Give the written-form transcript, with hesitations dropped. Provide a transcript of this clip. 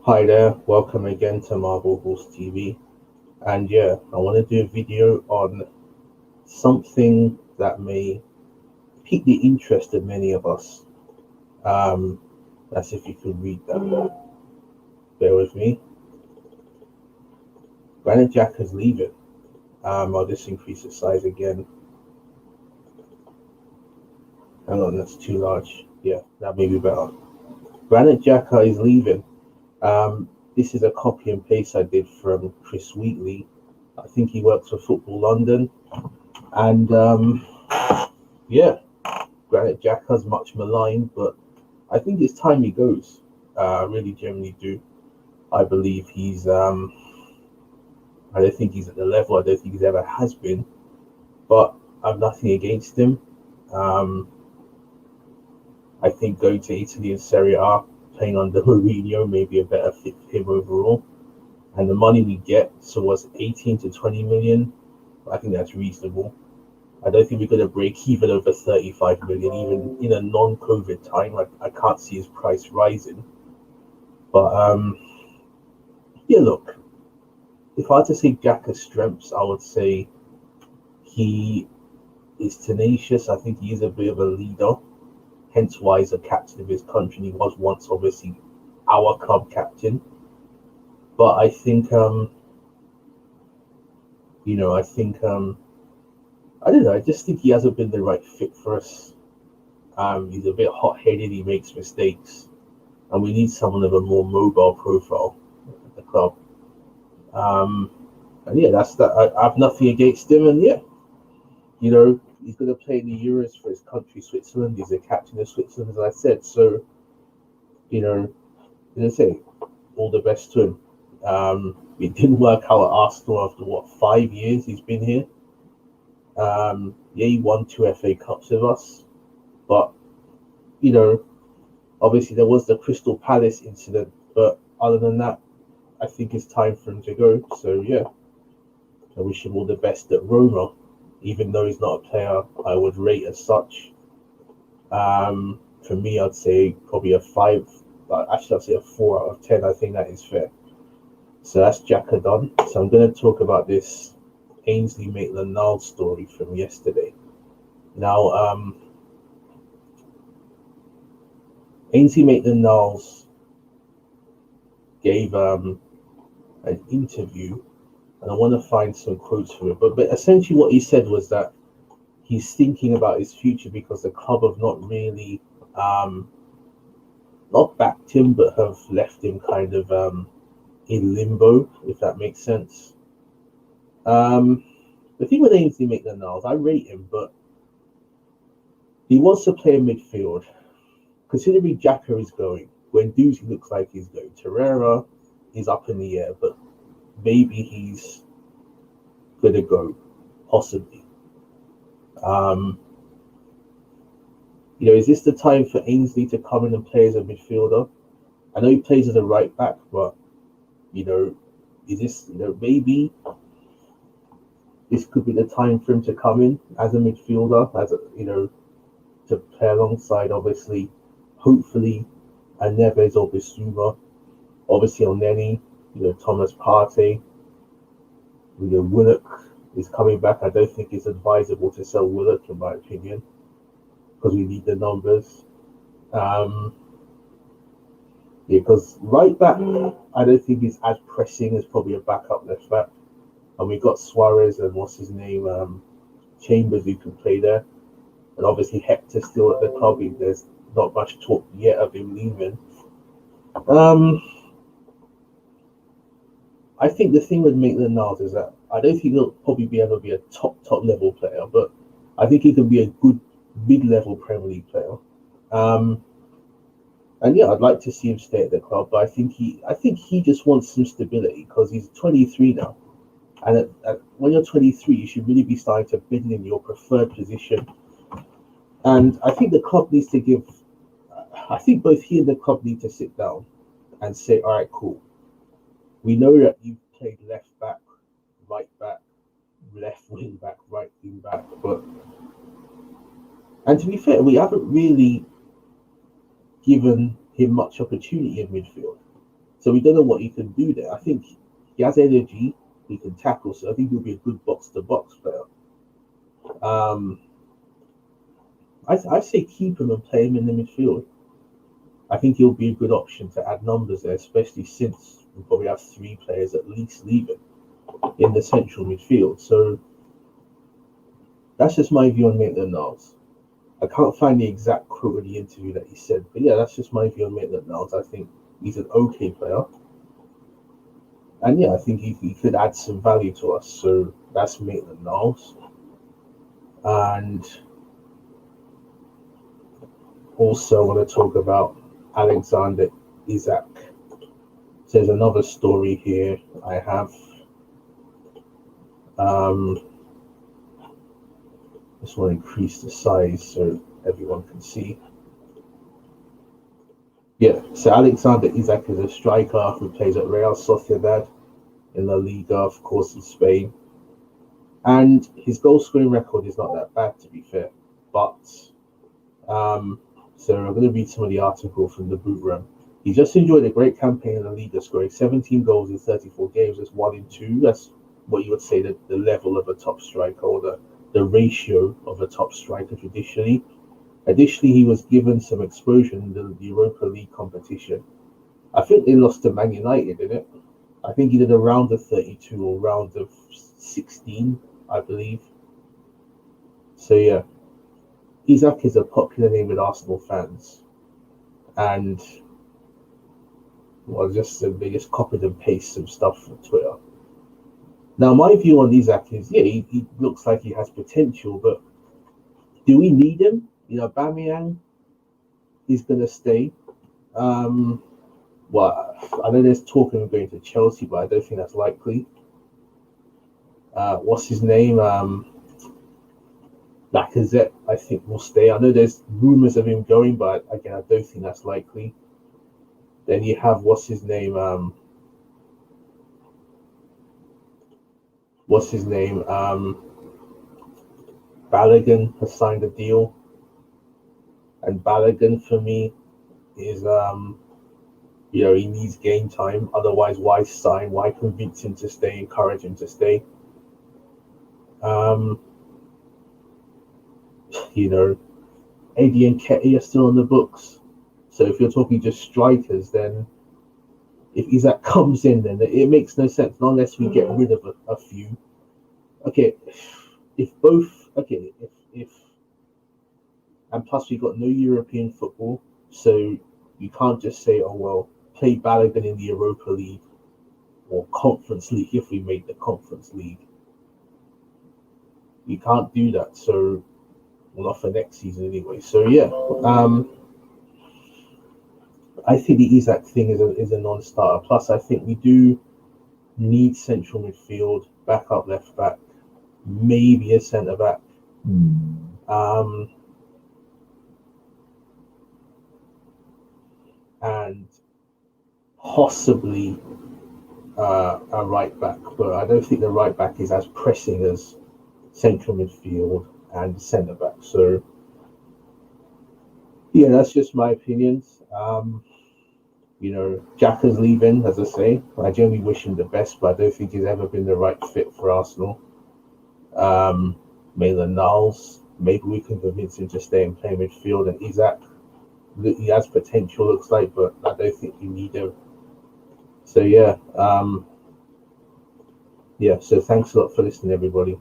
Hi there, welcome again to Marvel Horse TV. And yeah, I want to do a video on something that may pique the interest of many of us. Um, that's if you could read that. Bear with me. Granit Xhaka's leaving. I'll just increase the size again. Hang on, that's too large. Yeah, that may be better. Granit Xhaka is leaving. This is a copy and paste I did from Chris Wheatley. I think he works for Football London. And yeah, Granit Xhaka's much maligned, but I think it's time he goes. I really genuinely do. I believe I don't think he's at the level I don't think he's ever has been, but I've nothing against him. Um, I think going to Italy and Serie A, playing under Mourinho, may be a better fit for him overall. And the money we get, so was 18 to 20 million. I think that's reasonable. I don't think we're going to break even over 35 million, even in a non-COVID time. I can't see his price rising. But yeah, look, if I had to say Xhaka's strengths, I would say he is tenacious. I think he is a bit of a leader, hence why he's a captain of his country. He was once obviously our club captain. But I think, I think, I don't know. I just think he hasn't been the right fit for us. He's a bit hot-headed. He makes mistakes, and we need someone of a more mobile profile at the club. And yeah, that's that. I have nothing against him, and yeah, he's going to play in the Euros for his country, Switzerland. He's a captain of Switzerland, as I said. So, as I say, all the best to him. It didn't work out at Arsenal after 5 years he's been here. Yeah, he won 2 FA Cups with us, but obviously there was the Crystal Palace incident. But other than that, I think it's time for him to go. So yeah, I wish him all the best at Roma, even though he's not a player I would rate as such. For me, I'd say probably a 5. Actually, I'd say a 4 out of 10. I think that is fair. So that's Xhaka done. So I'm going to talk about this Ainsley Maitland-Niles story from yesterday. Now, Ainsley Maitland-Niles gave an interview, and I want to find some quotes from it. But essentially, what he said was that he's thinking about his future because the club have not really, not backed him, but have left him kind of in limbo, if that makes sense. The thing with Ainsley Maitland-Niles, I rate him, but he wants to play in midfield. Considering Xhaka is going, Guendouzi looks like he's going. Torreira is up in the air, but maybe he's going to go, possibly. Is this the time for Ainsley to come in and play as a midfielder? I know he plays as a right back, but is this maybe this could be the time for him to come in as a midfielder, as to play alongside, obviously, hopefully, and Neves or Bissouma, obviously on Nenny, Thomas Partey, Willock is coming back. I don't think it's advisable to sell Willock, in my opinion, because we need the numbers. Because right back, I don't think he's as pressing as probably a backup left back. And we got Suarez and what's his name, Chambers, who can play there. And obviously Hector's still at the club. There's not much talk yet of him leaving. I think the thing with Maitland-Niles is that I don't think he'll probably be able to be a top level player, but I think he can be a good mid-level Premier League player. And yeah, I'd like to see him stay at the club, but I think he just wants some stability because he's 23 now. And when you're 23, you should really be starting to build in your preferred position. And I think the club needs to give. I think both he and the club need to sit down and say, all right, cool. We know that you've played left back, right back, left wing back, right wing back, and to be fair, we haven't really given him much opportunity in midfield. So we don't know what he can do there. I think he has energy, he can tackle, so I think he'll be a good box to box player. Um, I say keep him and play him in the midfield. I think he'll be a good option to add numbers there, especially since we probably have 3 players at least leaving in the central midfield. So that's just my view on Maitland-Niles. I can't find the exact quote of the interview that he said, but yeah, that's just my view on Maitland-Niles. I think he's an okay player. And yeah, I think he could add some value to us. So that's Maitland-Niles. And also I want to talk about Alexander Isak. So there's another story here I have. Just want to increase the size so everyone can see. Yeah, so Alexander Isak is a striker who plays at Real Sociedad in La Liga, of course, in Spain. And his goal scoring record is not that bad, to be fair. But, so I'm going to read some of the article from the Boot Room. He just enjoyed a great campaign in La Liga, scoring 17 goals in 34 games. That's 1 in 2. That's what you would say the level of a top striker, or the ratio of a top striker traditionally. Additionally, he was given some exposure in the Europa League competition. I think they lost to Man United, didn't it? I think he did a round of 32 or round of 16, I believe. So yeah, Isak is a popular name with Arsenal fans. And well, just the biggest copied and paste some stuff from Twitter. Now, my view on Isak is, yeah, he looks like he has potential, but do we need him? You know, Aubameyang is going to stay. Well, I know there's talk of him going to Chelsea, but I don't think that's likely. What's his name? Lacazette, I think, will stay. I know there's rumours of him going, but again, I don't think that's likely. Then you have, what's his name? Balogun has signed a deal. And Balogun, for me, is, you know, he needs game time. Otherwise, why sign? Why convince him to stay? Encourage him to stay? You know, Eddie and Ketty are still on the books. So if you're talking just strikers, then if Isak comes in, then it makes no sense unless we get rid of a few. Okay, if and plus we've got no European football, so you can't just say, oh well, play Balogun in the Europa League or Conference League if we make the Conference League. You can't do that, so well, not for next season anyway. So yeah, I think the Isak thing is a non-starter. Plus, I think we do need central midfield, backup left back, maybe a centre back. And possibly a right back, but I don't think the right back is as pressing as central midfield and centre back. So yeah, that's just my opinions. You know, Xhaka's leaving, as I say. I generally wish him the best, but I don't think he's ever been the right fit for Arsenal. Maitland-Niles, maybe we can convince him to stay and play midfield. And Isak, he has potential, looks like, but I don't think you need him. So yeah, so thanks a lot for listening, everybody.